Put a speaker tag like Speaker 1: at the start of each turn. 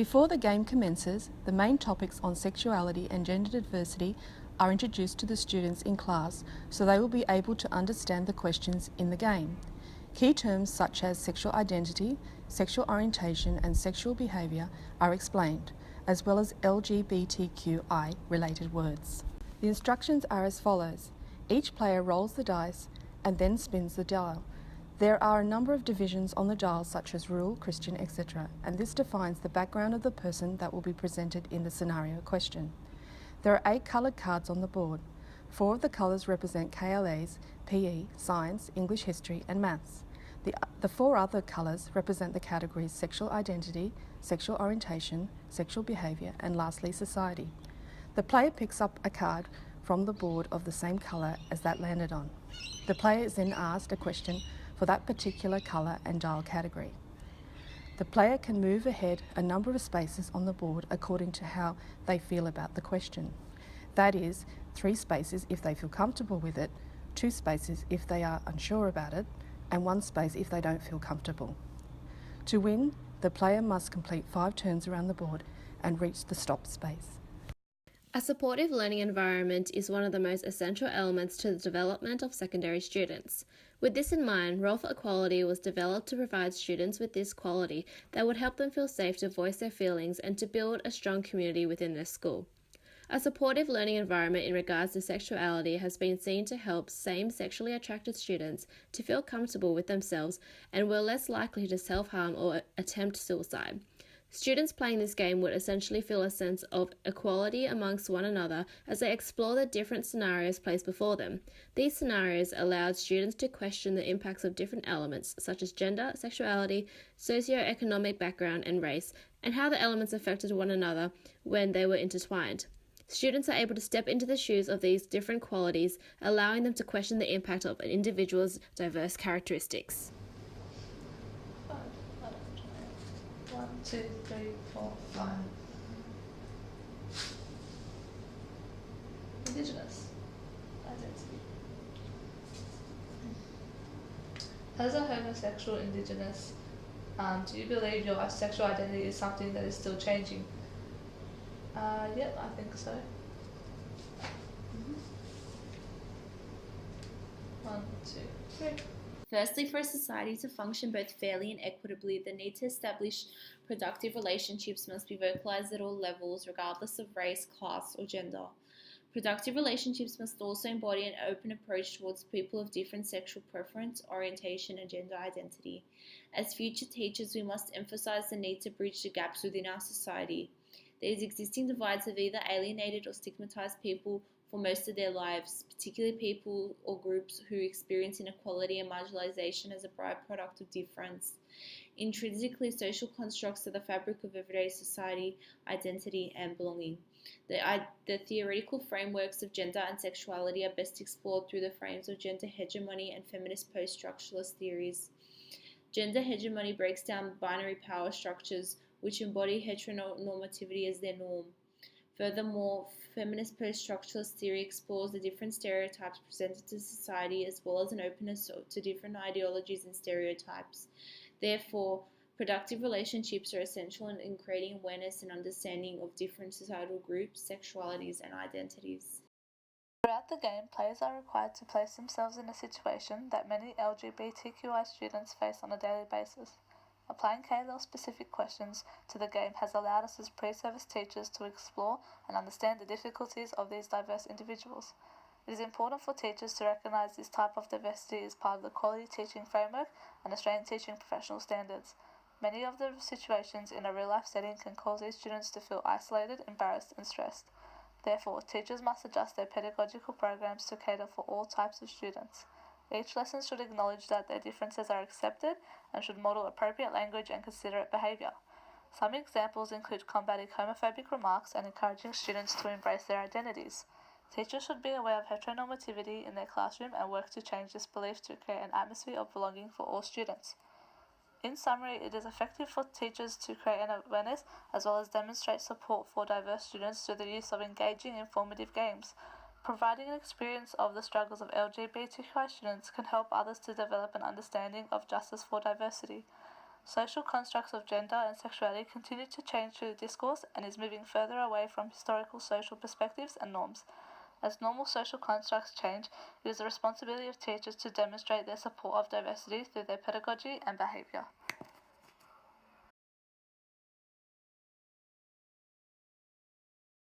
Speaker 1: Before the game commences, the main topics on sexuality and gender diversity are introduced to the students in class so they will be able to understand the questions in the game. Key terms such as sexual identity, sexual orientation and sexual behaviour are explained, as well as LGBTQI related words. The instructions are as follows. Each player rolls the dice and then spins the dial. There are a number of divisions on the dial such as rural, Christian, etc., and this defines the background of the person that will be presented in the scenario question. There are 8 coloured cards on the board. 4 of the colours represent KLAs, PE, Science, English History and Maths. The 4 other colours represent the categories sexual identity, sexual orientation, sexual behaviour and lastly society. The player picks up a card from the board of the same colour as that landed on. The player is then asked a question for that particular colour and dial category. The player can move ahead a number of spaces on the board according to how they feel about the question. That is, 3 spaces if they feel comfortable with it, 2 spaces if they are unsure about it, and 1 space if they don't feel comfortable. To win, the player must complete 5 turns around the board and reach the stop space.
Speaker 2: A supportive learning environment is one of the most essential elements to the development of secondary students. With this in mind, Role for Equality was developed to provide students with this quality that would help them feel safe to voice their feelings and to build a strong community within their school. A supportive learning environment in regards to sexuality has been seen to help same-sexually attracted students to feel comfortable with themselves and were less likely to self-harm or attempt suicide. Students playing this game would essentially feel a sense of equality amongst one another as they explore the different scenarios placed before them. These scenarios allowed students to question the impacts of different elements such as gender, sexuality, socio-economic background and race, and how the elements affected one another when they were intertwined. Students are able to step into the shoes of these different qualities, allowing them to question the impact of an individual's diverse characteristics.
Speaker 3: 1, 2, 3, 4, 5. Indigenous identity. As a homosexual Indigenous, do you believe your sexual identity is something that is still changing? Yep, I think so. 1, 2, 3.
Speaker 4: Firstly, for a society to function both fairly and equitably, the need to establish productive relationships must be vocalized at all levels, regardless of race, class, or gender. Productive relationships must also embody an open approach towards people of different sexual preference, orientation, and gender identity. As future teachers, we must emphasize the need to bridge the gaps within our society. These existing divides have either alienated or stigmatized people for most of their lives, particularly people or groups who experience inequality and marginalization as a byproduct of difference. Intrinsically, social constructs are the fabric of everyday society, identity, and belonging. The theoretical frameworks of gender and sexuality are best explored through the frames of gender hegemony and feminist post-structuralist theories. Gender hegemony breaks down binary power structures which embody heteronormativity as their norm. Furthermore, feminist post-structuralist theory explores the different stereotypes presented to society as well as an openness to different ideologies and stereotypes. Therefore, productive relationships are essential in creating awareness and understanding of different societal groups, sexualities, and identities.
Speaker 3: Throughout the game, players are required to place themselves in a situation that many LGBTQI students face on a daily basis. Applying KLL-specific questions to the game has allowed us as pre-service teachers to explore and understand the difficulties of these diverse individuals. It is important for teachers to recognise this type of diversity as part of the quality teaching framework and Australian teaching professional standards. Many of the situations in a real-life setting can cause these students to feel isolated, embarrassed and stressed. Therefore, teachers must adjust their pedagogical programs to cater for all types of students. Each lesson should acknowledge that their differences are accepted and should model appropriate language and considerate behaviour. Some examples include combating homophobic remarks and encouraging students to embrace their identities. Teachers should be aware of heteronormativity in their classroom and work to change this belief to create an atmosphere of belonging for all students. In summary, it is effective for teachers to create an awareness as well as demonstrate support for diverse students through the use of engaging, informative games. Providing an experience of the struggles of LGBTQI students can help others to develop an understanding of justice for diversity. Social constructs of gender and sexuality continue to change through the discourse and is moving further away from historical social perspectives and norms. As normal social constructs change, it is the responsibility of teachers to demonstrate their support of diversity through their pedagogy and behaviour.